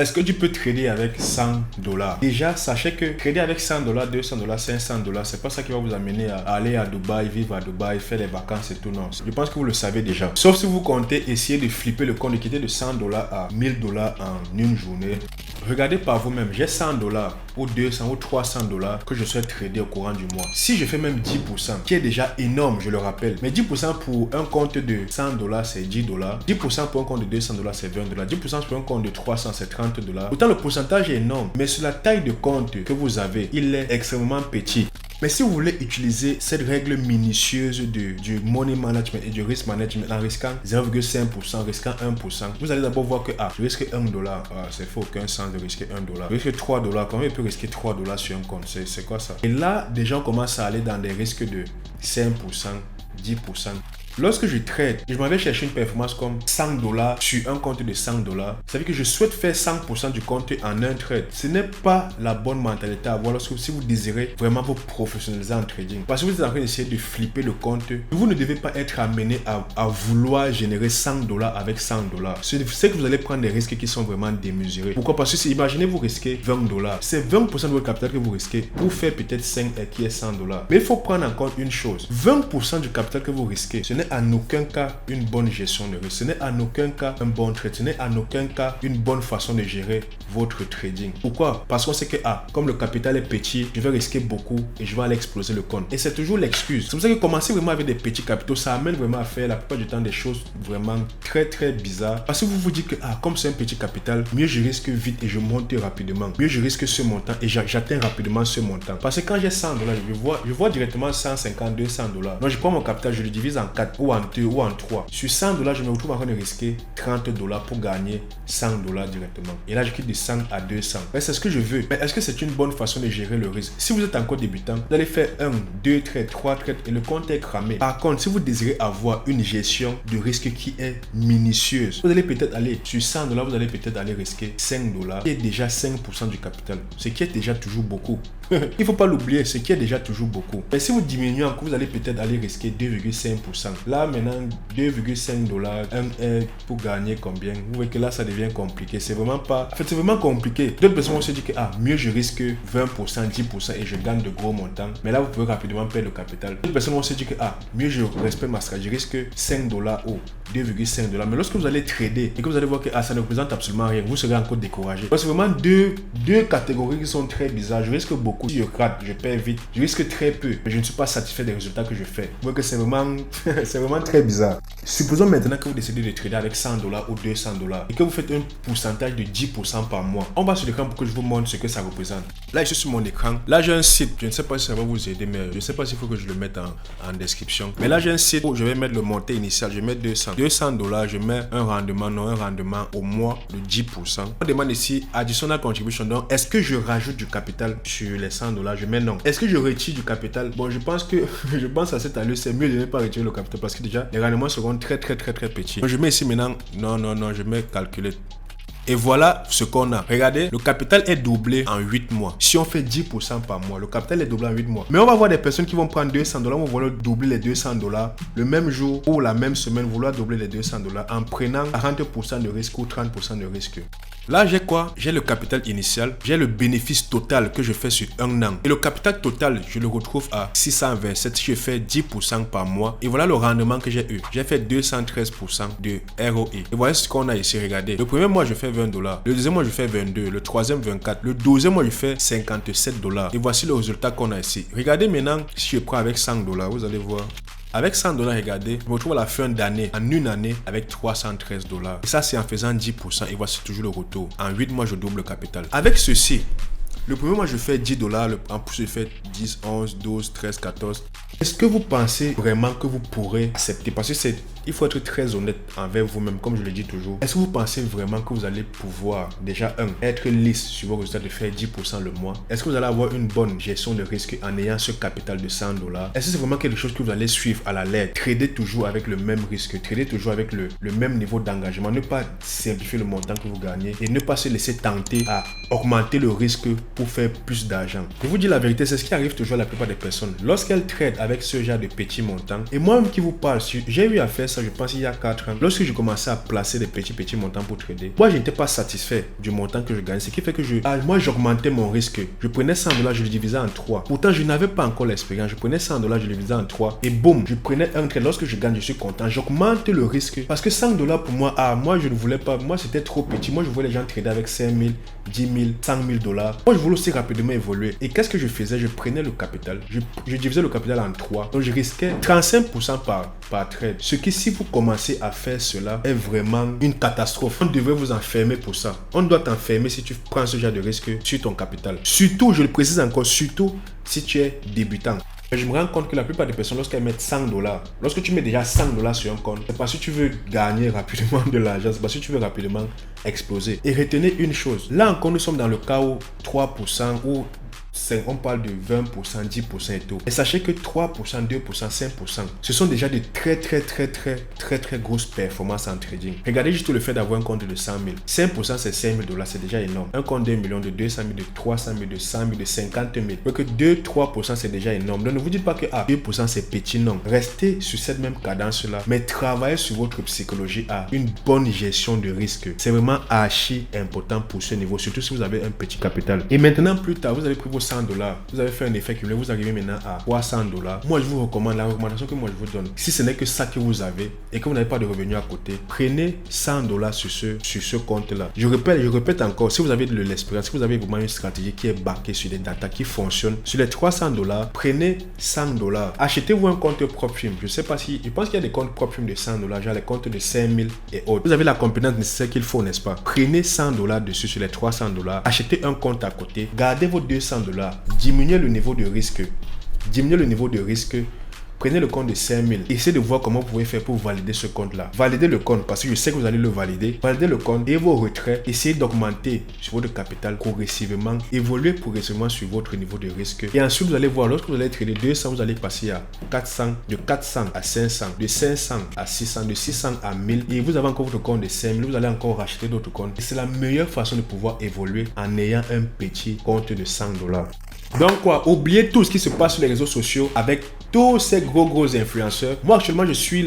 Est-ce que tu peux trader avec 100 dollars? Déjà, sachez que trader avec 100 dollars, 200 dollars, 500 dollars, c'est pas ça qui va vous amener à aller à Dubaï, vivre à Dubaï, faire des vacances et tout. Non, je pense que vous le savez déjà. Sauf si vous comptez essayer de flipper le compte, de quitter de 100 dollars à 1000 dollars en une journée. Regardez par vous-même, j'ai 100 dollars ou 200 ou 300 dollars que je souhaite trader au courant du mois. Si je fais même 10%, qui est déjà énorme, je le rappelle, mais 10% pour un compte de 100 dollars, c'est 10 dollars. 10% pour un compte de 200 dollars, c'est 20 dollars. 10% pour un compte de 300, c'est 30 dollars. Pourtant, le pourcentage est énorme, mais sur la taille de compte que vous avez, il est extrêmement petit. Mais si vous voulez utiliser cette règle minutieuse du money management et du risk management en risquant 0,5%, en risquant 1%, vous allez d'abord voir que je risque 1 dollar. C'est faux, aucun sens de risquer 1 dollar. Je risque 3 dollars. Comment il peut risquer 3 dollars sur un compte? C'est quoi ça? Et là, des gens commencent à aller dans des risques de 5%, 10%. Lorsque je trade, je m'avais cherché une performance comme 100 dollars sur un compte de 100 dollars. Ça veut dire que je souhaite faire 100% du compte en un trade. Ce n'est pas la bonne mentalité à avoir si vous désirez vraiment vous professionnaliser en trading. Parce que vous êtes en train d'essayer de flipper le compte. Vous ne devez pas être amené à vouloir générer 100 dollars avec 100 dollars. C'est que vous allez prendre des risques qui sont vraiment démesurés. Pourquoi? Parce que imaginez vous risquez 20 dollars. C'est 20% de votre capital que vous risquez pour faire peut-être 5 et qui est 100 dollars. Mais il faut prendre en compte une chose. 20% du capital que vous risquez, ce n'est en aucun cas une bonne gestion de risque. Ce n'est en aucun cas un bon trade. Ce n'est en aucun cas une bonne façon de gérer votre trading. Pourquoi? Parce qu'on sait que comme le capital est petit, je vais risquer beaucoup et je vais aller exploser le compte. Et c'est toujours l'excuse. C'est pour ça que commencer vraiment avec des petits capitaux, ça amène vraiment à faire la plupart du temps des choses vraiment très très bizarres. Parce que vous vous dites que comme c'est un petit capital, mieux je risque vite et je monte rapidement. Mieux je risque ce montant et j'atteins rapidement ce montant. Parce que quand j'ai 100 dollars, je vois directement 150, 200 dollars. Donc je prends mon capital, je le divise en 4 ou en 2 ou en 3. Sur 100 dollars, je me retrouve en train de risquer 30 dollars pour gagner 100 dollars directement. Et là, je quitte de 100 à 200. Mais c'est ce que je veux. Mais est-ce que c'est une bonne façon de gérer le risque? Si vous êtes encore débutant, vous allez faire 1, 2 trades, 3 trades et le compte est cramé. Par contre, si vous désirez avoir une gestion de risque qui est minutieuse, vous allez peut-être aller sur 100 dollars, vous allez peut-être aller risquer 5 dollars, qui est déjà 5% du capital. Ce qui est déjà toujours beaucoup. Il ne faut pas l'oublier, ce qui est déjà toujours beaucoup. Mais si vous diminuez encore, vous allez peut-être aller risquer 2,5%. Là, maintenant, 2,5 dollars, 1 est pour gagner combien? Vous voyez que là, ça devient compliqué. C'est vraiment pas... En fait, c'est vraiment compliqué. D'autres personnes vont se dire que mieux je risque 20%, 10% et je gagne de gros montants. Mais là, vous pouvez rapidement perdre le capital. D'autres personnes vont se dire que mieux je respecte ma stratégie, je risque 5 dollars ou 2,5 dollars. Mais lorsque vous allez trader et que vous allez voir que ça ne représente absolument rien, vous serez encore découragé. C'est vraiment deux catégories qui sont très bizarres. Je risque beaucoup. Si je rate, je perds vite. Je risque très peu, mais je ne suis pas satisfait des résultats que je fais. Vous voyez que c'est vraiment très bizarre. Supposons maintenant que vous décidez de trader avec 100 dollars ou 200 dollars et que vous faites un pourcentage de 10% par mois. On va sur l'écran pour que je vous montre ce que ça représente. Là, je suis sur mon écran. Là, j'ai un site. Je ne sais pas si ça va vous aider, mais je ne sais pas s'il faut que je le mette en description. Mais là, j'ai un site où je vais mettre le montant initial. Je vais mettre 200. 200 dollars, je mets un rendement au mois de 10%. On demande ici additional contribution. Donc, est-ce que je rajoute du capital sur les 100 dollars? Je mets non. Est-ce que je retire du capital? Bon, je pense à cette allure, c'est mieux de ne pas retirer le capital parce que déjà, les rendements seront très petits. Donc, je mets ici maintenant, non, je mets calculer. Et voilà ce qu'on a. Regardez, le capital est doublé en 8 mois. Si on fait 10% par mois, le capital est doublé en 8 mois. Mais on va voir des personnes qui vont prendre 200 dollars, vont vouloir doubler les 200 dollars le même jour ou la même semaine, vouloir doubler les 200 dollars en prenant 40% de risque ou 30% de risque. Là, j'ai quoi? J'ai le capital initial, j'ai le bénéfice total que je fais sur un an. Et le capital total, je le retrouve à 627 si je fais 10% par mois. Et voilà le rendement que j'ai eu. J'ai fait 213% de ROI. Et voilà ce qu'on a ici, regardez. Le premier mois, je fais 20 dollars. Le deuxième mois, je fais 22. Le troisième, 24. Le deuxième mois, je fais 57 dollars. Et voici le résultat qu'on a ici. Regardez maintenant, si je prends avec 100 dollars, vous allez voir. Avec 100 dollars, regardez, je me retrouve à la fin d'année, en une année, avec 313 dollars. Et ça, c'est en faisant 10%. Et voici toujours le retour. En 8 mois, je double le capital. Avec ceci, le premier mois, je fais 10 dollars. En plus, je fais 10, 11, 12, 13, 14. Est-ce que vous pensez vraiment que vous pourrez accepter? Parce que il faut être très honnête envers vous-même, comme je le dis toujours. Est-ce que vous pensez vraiment que vous allez pouvoir, déjà, être lisse sur vos résultats, de faire 10% le mois? Est-ce que vous allez avoir une bonne gestion de risque en ayant ce capital de 100 dollars? Est-ce que c'est vraiment quelque chose que vous allez suivre à la lettre? Trader toujours avec le même risque, trader toujours avec le même niveau d'engagement, ne pas simplifier le montant que vous gagnez et ne pas se laisser tenter à augmenter le risque pour faire plus d'argent. Je vous dis la vérité, c'est ce qui arrive toujours à la plupart des personnes. Lorsqu'elles tradent avec ce genre de petits montants. Et moi-même qui vous parle, j'ai eu à faire ça, je pense, il y a 4 ans. Lorsque je commençais à placer des petits montants pour trader, moi, je n'étais pas satisfait du montant que je gagnais. Ce qui fait que moi, j'augmentais mon risque. Je prenais $100, je le divisais en 3. Pourtant, je n'avais pas encore l'expérience. Je prenais $100, je le divisais en 3. Et boum, je prenais un trade. Lorsque je gagne, je suis content. J'augmente le risque. Parce que $100 pour moi, moi, je ne voulais pas. Moi, c'était trop petit. Moi, je voulais les gens trader avec 5 000, 10 000, 100 000 dollars. Moi, je voulais aussi rapidement évoluer. Et qu'est-ce que je faisais? Je prenais le capital. Je divisais le capital en 3. Donc, je risquais 35% par trade. Ce qui, si vous commencez à faire cela, est vraiment une catastrophe. On devrait vous enfermer pour ça. On doit t'enfermer si tu prends ce genre de risque sur ton capital. Surtout, je le précise encore, surtout si tu es débutant. Je me rends compte que la plupart des personnes, lorsqu'elles mettent $100, lorsque tu mets déjà $100 sur un compte, c'est parce que tu veux gagner rapidement de l'argent, c'est parce que tu veux rapidement exploser. Et retenez une chose, là encore, nous sommes dans le cas où 3% ou on parle de 20%, 10% et tout. Et sachez que 3%, 2%, 5%, ce sont déjà de très grosses performances en trading. Regardez juste le fait d'avoir un compte de 100 000. 5% c'est 5 000 $, c'est déjà énorme. Un compte de 1 million, de 200 000, de 300 000, de 100 000, de 50 000. Donc que 2-3% c'est déjà énorme. Donc ne vous dites pas que 2% c'est petit, non. Restez sur cette même cadence-là, mais travaillez sur votre psychologie à une bonne gestion de risque. C'est vraiment archi important pour ce niveau, surtout si vous avez un petit capital. Et maintenant, plus tard, vous avez pris vos $100, vous avez fait un effet cumulé, vous arrivez maintenant à $300. Moi, je vous recommande, la recommandation que moi je vous donne, si ce n'est que ça que vous avez et que vous n'avez pas de revenus à côté, prenez $100 sur ce compte-là. Je répète encore, si vous avez de l'expérience, si vous avez vraiment une stratégie qui est backée sur des data qui fonctionnent, sur les $300, prenez $100. Achetez-vous un compte PropFirm. Je sais pas si, je pense qu'il y a des comptes PropFirm de $100, genre les comptes de 5 000 et autres. Vous avez la compétence nécessaire qu'il faut, n'est-ce pas? Prenez $100 dessus sur les $300. Achetez un compte à côté. Gardez vos $200. Diminuez le niveau de risque. Prenez le compte de 5 000. Essayez de voir comment vous pouvez faire pour valider ce compte-là. Validez le compte parce que je sais que vous allez le valider. Validez le compte et vos retraits. Essayez d'augmenter sur votre capital progressivement. Évoluez progressivement sur votre niveau de risque. Et ensuite, vous allez voir, lorsque vous allez trader 200, vous allez passer à 400, de 400 à 500, de 500 à 600, de 600 à 1000. Et vous avez encore votre compte de 5 000. Vous allez encore racheter d'autres comptes. Et c'est la meilleure façon de pouvoir évoluer en ayant un petit compte de $100. Donc quoi, oubliez tout ce qui se passe sur les réseaux sociaux avec tous ces gros influenceurs. Moi actuellement je suis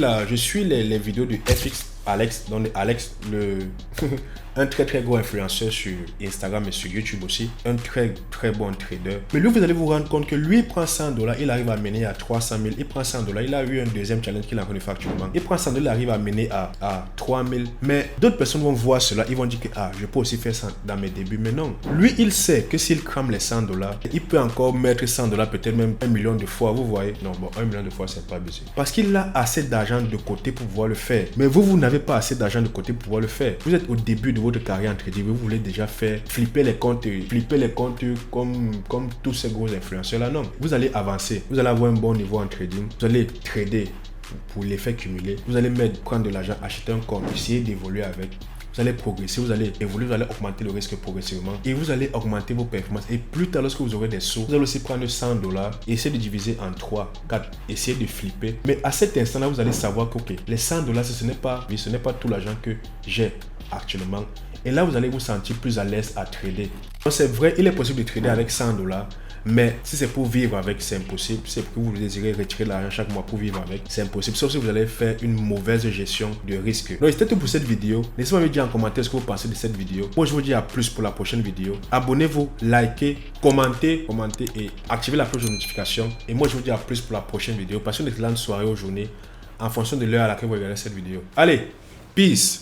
les vidéos de FX Alex, donc Alex un très gros influenceur sur Instagram et sur YouTube aussi, un très bon trader. Mais lui, vous allez vous rendre compte que lui, il prend $100, il arrive à mener à 300 000, il prend $100, il a eu un deuxième challenge qu'il a connu factuellement. Il prend $100, il arrive à mener à 3 000. Mais d'autres personnes vont voir cela, ils vont dire que je peux aussi faire ça dans mes débuts. Mais non, lui, il sait que s'il crame les $100, il peut encore mettre $100, peut-être même 1 million de fois, vous voyez. Non, bon, 1 million de fois, c'est pas abusé. Parce qu'il a assez d'argent de côté pour pouvoir le faire. Mais vous n'avez pas assez d'argent de côté pour pouvoir le faire. Vous êtes au début de votre carrière en trading, vous voulez déjà faire flipper les comptes comme tous ces gros influenceurs là. Non, vous allez avancer, vous allez avoir un bon niveau en trading, vous allez trader pour l'effet cumulé, vous allez prendre de l'argent, acheter un compte, essayer d'évoluer avec. Vous allez progresser, vous allez évoluer, vous allez augmenter le risque progressivement et vous allez augmenter vos performances. Et plus tard, lorsque vous aurez des sous, vous allez aussi prendre $100, essayer de diviser en 3, 4, essayer de flipper. Mais à cet instant-là, vous allez savoir que les $100, ce n'est pas tout l'argent que j'ai actuellement. Et là, vous allez vous sentir plus à l'aise à trader. Donc, c'est vrai, il est possible de trader avec $100. Mais si c'est pour vivre avec, c'est impossible. Si c'est que vous désirez retirer l'argent chaque mois pour vivre avec, c'est impossible. Sauf si vous allez faire une mauvaise gestion de risque. Donc, c'était tout pour cette vidéo. Laissez-moi me dire en commentaire ce que vous pensez de cette vidéo. Moi, je vous dis à plus pour la prochaine vidéo. Abonnez-vous, likez, commentez et activez la cloche de notification. Et moi, je vous dis à plus pour la prochaine vidéo. Passez une excellente soirée ou journée en fonction de l'heure à laquelle vous regardez cette vidéo. Allez, peace!